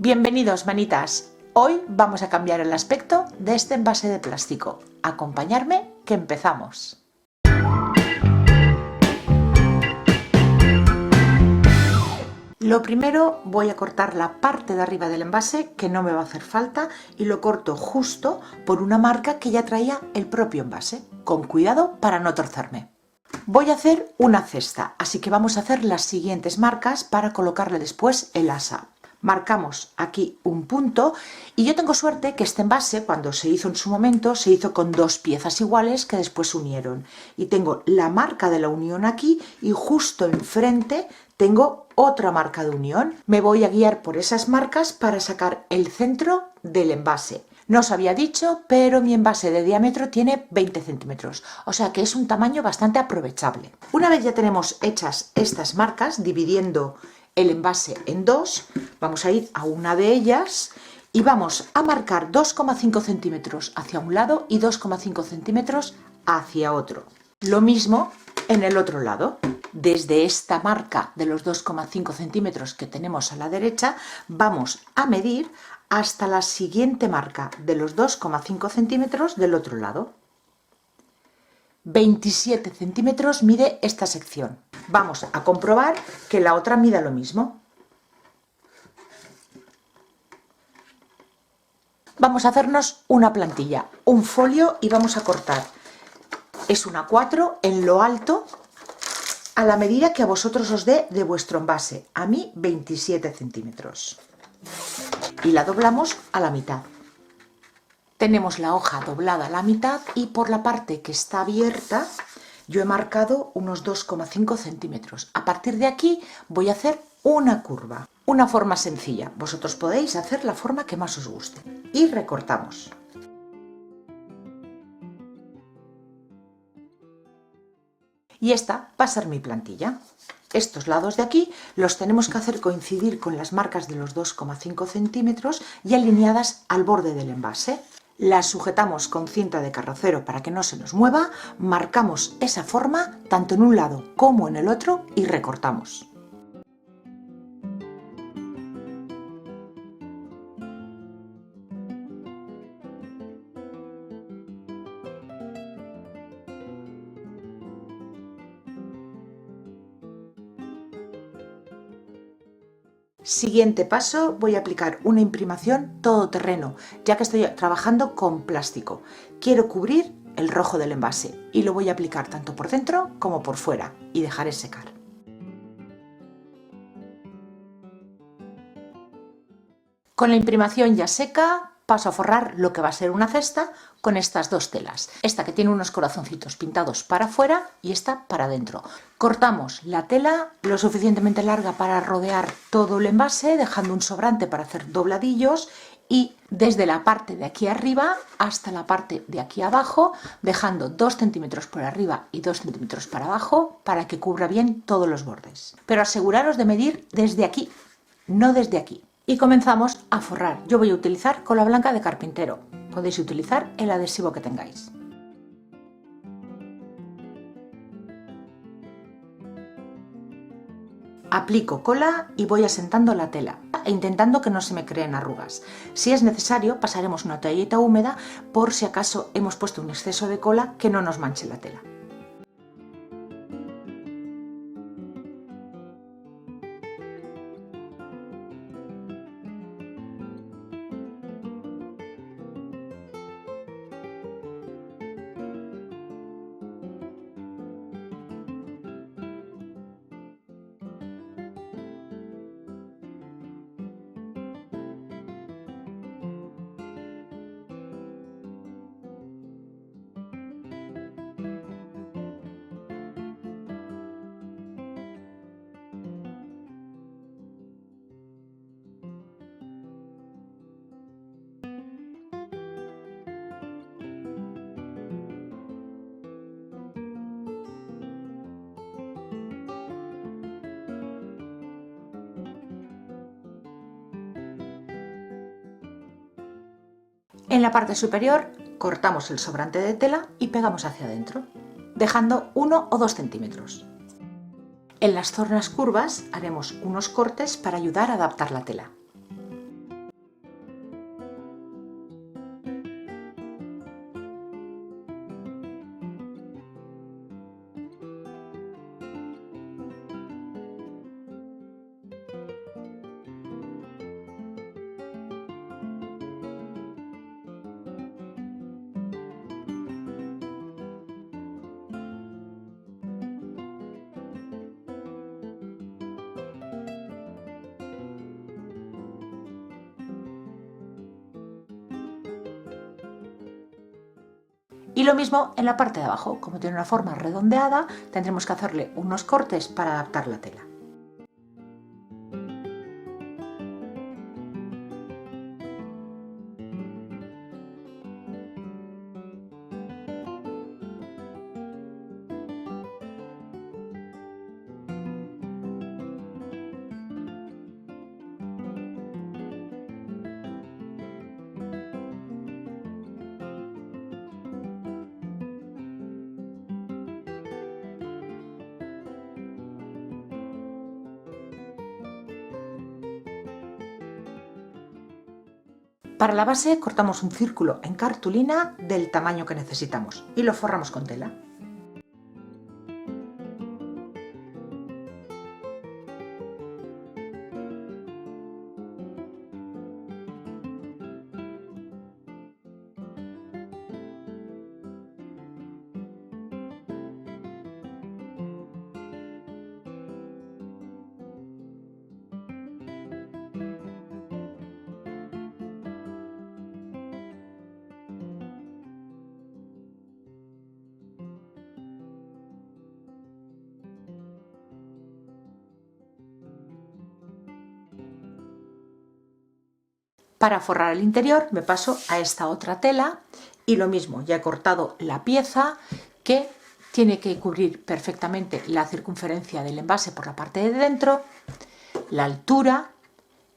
Bienvenidos, manitas. Hoy vamos a cambiar el aspecto de este envase de plástico. Acompañarme, que empezamos. Lo primero, voy a cortar la parte de arriba del envase, que no me va a hacer falta, y lo corto justo por una marca que ya traía el propio envase, con cuidado para no torcerme. Voy a hacer una cesta, así que vamos a hacer las siguientes marcas para colocarle después el asa. Marcamos aquí un punto y yo tengo suerte que este envase, cuando se hizo en su momento, se hizo con dos piezas iguales que después se unieron. Y tengo la marca de la unión aquí y justo enfrente tengo otra marca de unión. Me voy a guiar por esas marcas para sacar el centro del envase. No os había dicho, pero mi envase de diámetro tiene 20 centímetros, o sea que es un tamaño bastante aprovechable. Una vez ya tenemos hechas estas marcas, dividiendo el envase en dos, vamos a ir a una de ellas y vamos a marcar 2,5 centímetros hacia un lado y 2,5 centímetros hacia otro. Lo mismo en el otro lado. Desde esta marca de los 2,5 centímetros que tenemos a la derecha, vamos a medir hasta la siguiente marca de los 2,5 centímetros del otro lado. 27 centímetros mide esta sección. Vamos a comprobar que la otra mida lo mismo. Vamos a hacernos una plantilla, un folio, y vamos a cortar. Es una 4 en lo alto, a la medida que a vosotros os dé de vuestro envase. A mí 27 centímetros. Y la doblamos a la mitad. Tenemos la hoja doblada a la mitad y por la parte que está abierta yo he marcado unos 2,5 centímetros. A partir de aquí voy a hacer una curva, una forma sencilla. Vosotros podéis hacer la forma que más os guste. Y recortamos. Y esta va a ser mi plantilla. Estos lados de aquí los tenemos que hacer coincidir con las marcas de los 2,5 centímetros y alineadas al borde del envase. Las sujetamos con cinta de carrocero para que no se nos mueva, marcamos esa forma tanto en un lado como en el otro y recortamos. Siguiente paso, voy a aplicar una imprimación todoterreno, ya que estoy trabajando con plástico. Quiero cubrir el rojo del envase y lo voy a aplicar tanto por dentro como por fuera y dejaré secar. Con la imprimación ya seca, paso a forrar lo que va a ser una cesta con estas dos telas. Esta que tiene unos corazoncitos pintados para afuera y esta para adentro. Cortamos la tela lo suficientemente larga para rodear todo el envase, dejando un sobrante para hacer dobladillos, y desde la parte de aquí arriba hasta la parte de aquí abajo, dejando 2 centímetros por arriba y 2 centímetros para abajo para que cubra bien todos los bordes. Pero aseguraros de medir desde aquí, no desde aquí. Y comenzamos a forrar. Yo voy a utilizar cola blanca de carpintero. Podéis utilizar el adhesivo que tengáis. Aplico cola y voy asentando la tela, intentando que no se me creen arrugas. Si es necesario, pasaremos una toallita húmeda por si acaso hemos puesto un exceso de cola que no nos manche la tela. En la parte superior cortamos el sobrante de tela y pegamos hacia adentro, dejando 1 o 2 centímetros. En las zonas curvas haremos unos cortes para ayudar a adaptar la tela. Y lo mismo en la parte de abajo, como tiene una forma redondeada, tendremos que hacerle unos cortes para adaptar la tela. Para la base cortamos un círculo en cartulina del tamaño que necesitamos y lo forramos con tela. Para forrar el interior me paso a esta otra tela y lo mismo, ya he cortado la pieza que tiene que cubrir perfectamente la circunferencia del envase por la parte de dentro, la altura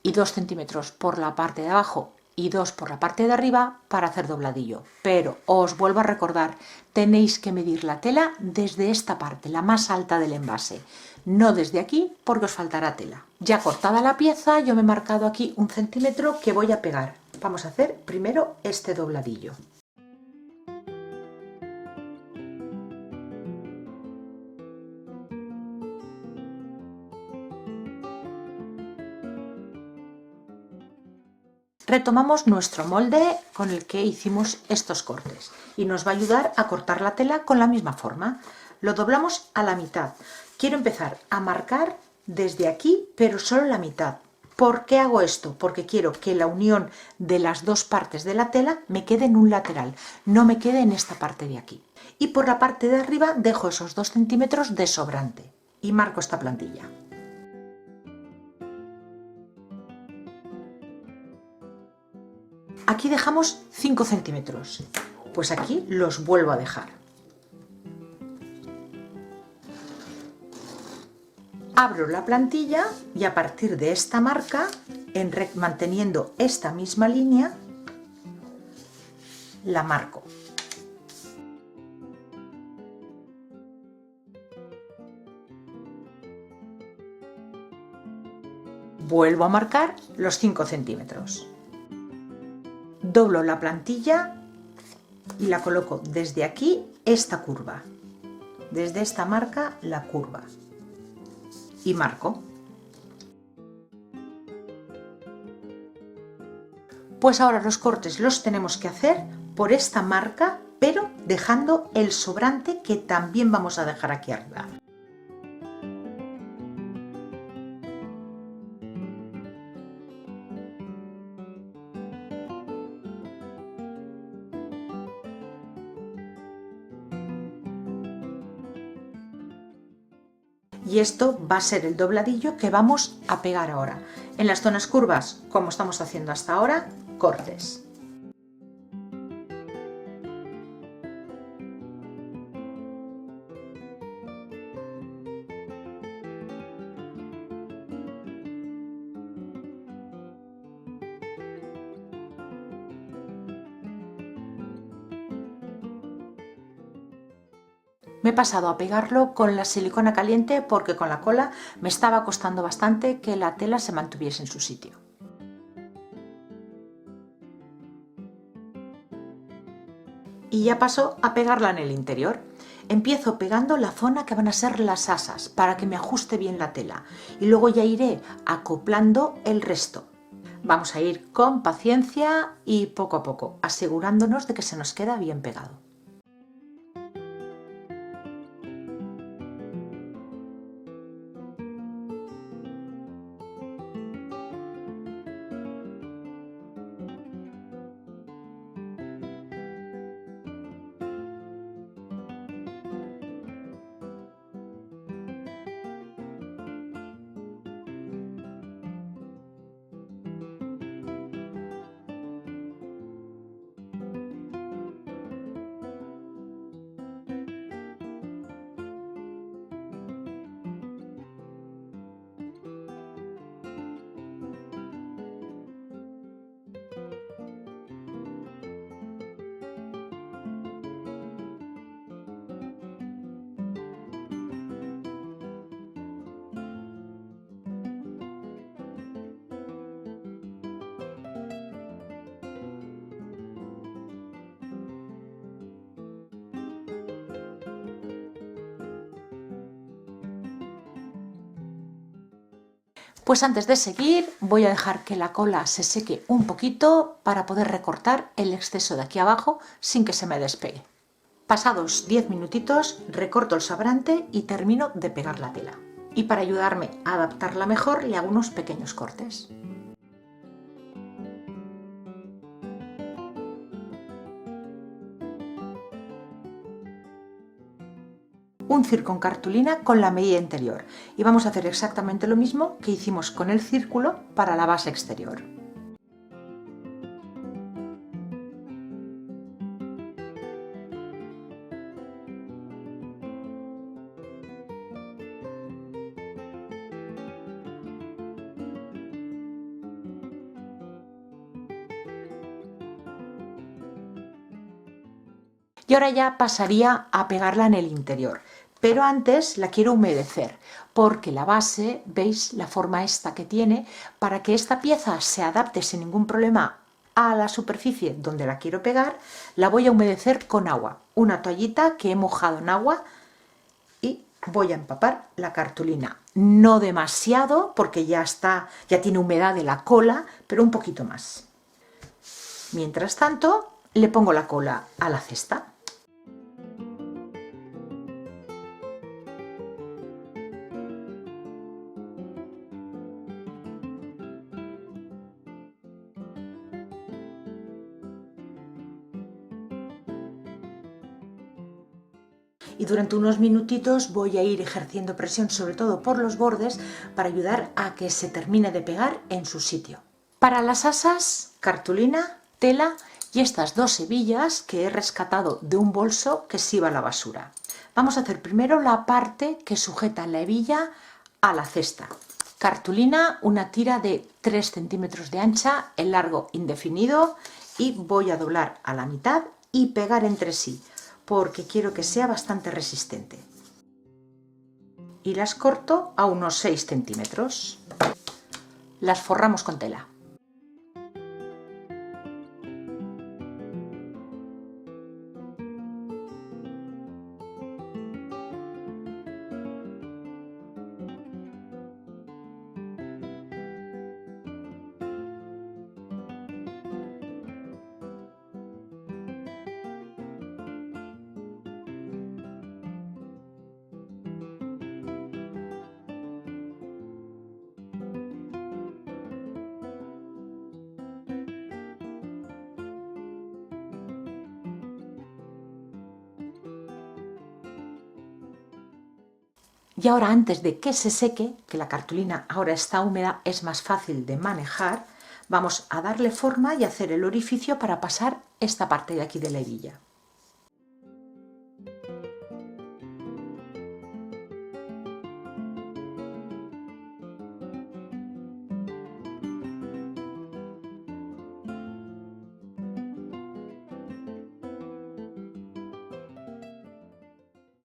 y 2 centímetros por la parte de abajo y 2 por la parte de arriba para hacer dobladillo. Pero os vuelvo a recordar, tenéis que medir la tela desde esta parte, la más alta del envase, no desde aquí porque os faltará tela. Ya cortada la pieza, yo me he marcado aquí 1 centímetro que voy a pegar. Vamos a hacer primero este dobladillo. Retomamos nuestro molde con el que hicimos estos cortes y nos va a ayudar a cortar la tela con la misma forma. Lo doblamos a la mitad. Quiero empezar a marcar desde aquí, pero solo la mitad. ¿Por qué hago esto? Porque quiero que la unión de las dos partes de la tela me quede en un lateral, no me quede en esta parte de aquí. Y por la parte de arriba dejo esos 2 centímetros de sobrante y marco esta plantilla. Aquí dejamos 5 centímetros, pues aquí los vuelvo a dejar. Abro la plantilla y a partir de esta marca, manteniendo esta misma línea, la marco. Vuelvo a marcar los 5 centímetros. Doblo la plantilla y la coloco desde aquí, esta curva. Desde esta marca, la curva. Y marco. Pues ahora los cortes los tenemos que hacer por esta marca, pero dejando el sobrante que también vamos a dejar aquí arriba. Y esto va a ser el dobladillo que vamos a pegar ahora. En las zonas curvas, como estamos haciendo hasta ahora, cortes. Me he pasado a pegarlo con la silicona caliente porque con la cola me estaba costando bastante que la tela se mantuviese en su sitio. Y ya paso a pegarla en el interior. Empiezo pegando la zona que van a ser las asas para que me ajuste bien la tela y luego ya iré acoplando el resto. Vamos a ir con paciencia y poco a poco, asegurándonos de que se nos queda bien pegado. Pues antes de seguir voy a dejar que la cola se seque un poquito para poder recortar el exceso de aquí abajo sin que se me despegue. Pasados 10 minutitos recorto el sobrante y termino de pegar la tela. Y para ayudarme a adaptarla mejor le hago unos pequeños cortes. Un circo en cartulina con la medida interior y vamos a hacer exactamente lo mismo que hicimos con el círculo para la base exterior. Y ahora ya pasaría a pegarla en el interior, pero antes la quiero humedecer porque la base, veis la forma esta que tiene, para que esta pieza se adapte sin ningún problema a la superficie donde la quiero pegar, la voy a humedecer con agua, una toallita que he mojado en agua y voy a empapar la cartulina, no demasiado porque ya tiene humedad de la cola, pero un poquito más. Mientras tanto le pongo la cola a la cesta. Y durante unos minutitos voy a ir ejerciendo presión sobre todo por los bordes para ayudar a que se termine de pegar en su sitio. Para las asas, cartulina, tela y estas dos hebillas que he rescatado de un bolso que se iba a la basura. Vamos a hacer primero la parte que sujeta la hebilla a la cesta. Cartulina, una tira de 3 centímetros de ancha, el largo indefinido y voy a doblar a la mitad y pegar entre sí, porque quiero que sea bastante resistente. Y las corto a unos 6 centímetros. Las forramos con tela. Y ahora, antes de que se seque, que la cartulina ahora está húmeda, es más fácil de manejar, vamos a darle forma y hacer el orificio para pasar esta parte de aquí de la hebilla.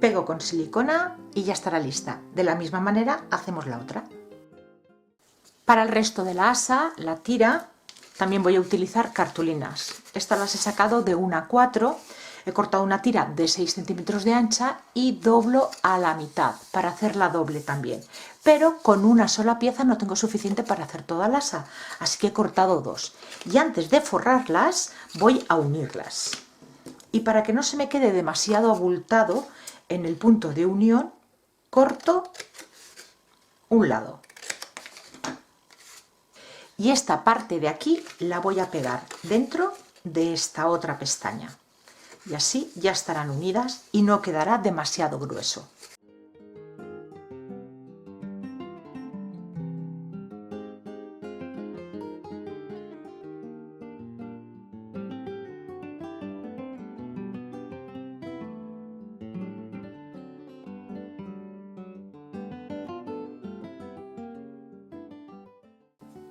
Pego con silicona y ya estará lista. De la misma manera hacemos la otra. Para el resto de la asa, la tira, también voy a utilizar cartulinas. Estas las he sacado de 1 a 4. He cortado una tira de 6 centímetros de ancha y doblo a la mitad para hacerla doble también. Pero con una sola pieza no tengo suficiente para hacer toda la asa, así que he cortado 2. Y antes de forrarlas voy a unirlas. Y para que no se me quede demasiado abultado en el punto de unión, corto un lado. Y esta parte de aquí la voy a pegar dentro de esta otra pestaña. Y así ya estarán unidas y no quedará demasiado grueso.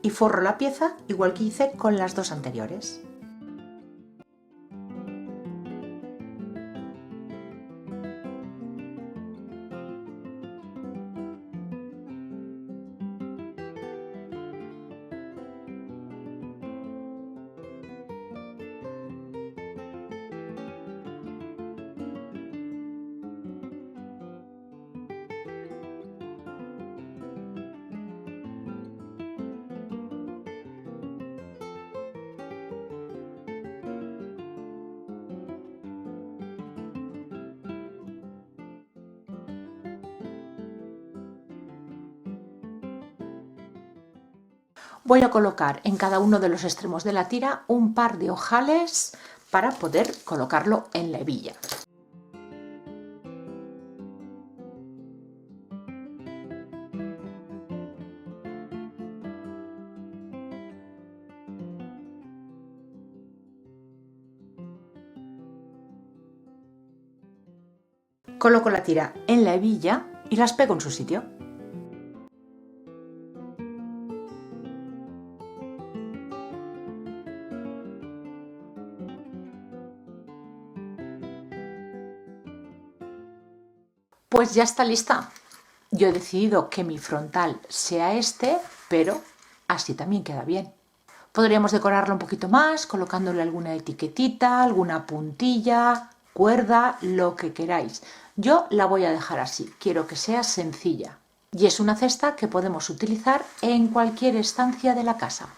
Y forro la pieza igual que hice con las dos anteriores. Voy a colocar en cada uno de los extremos de la tira un par de ojales para poder colocarlo en la hebilla. Coloco la tira en la hebilla y las pego en su sitio. Pues ya está lista. Yo he decidido que mi frontal sea este, pero así también queda bien. Podríamos decorarlo un poquito más, colocándole alguna etiquetita, alguna puntilla, cuerda, lo que queráis. Yo la voy a dejar así, quiero que sea sencilla. Y es una cesta que podemos utilizar en cualquier estancia de la casa.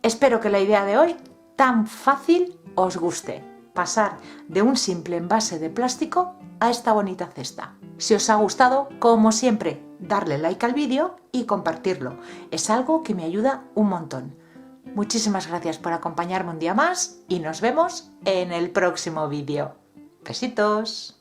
Espero que la idea de hoy, tan fácil, os guste. Pasar de un simple envase de plástico a esta bonita cesta. Si os ha gustado, como siempre, darle like al vídeo y compartirlo. Es algo que me ayuda un montón. Muchísimas gracias por acompañarme un día más y nos vemos en el próximo vídeo. Besitos.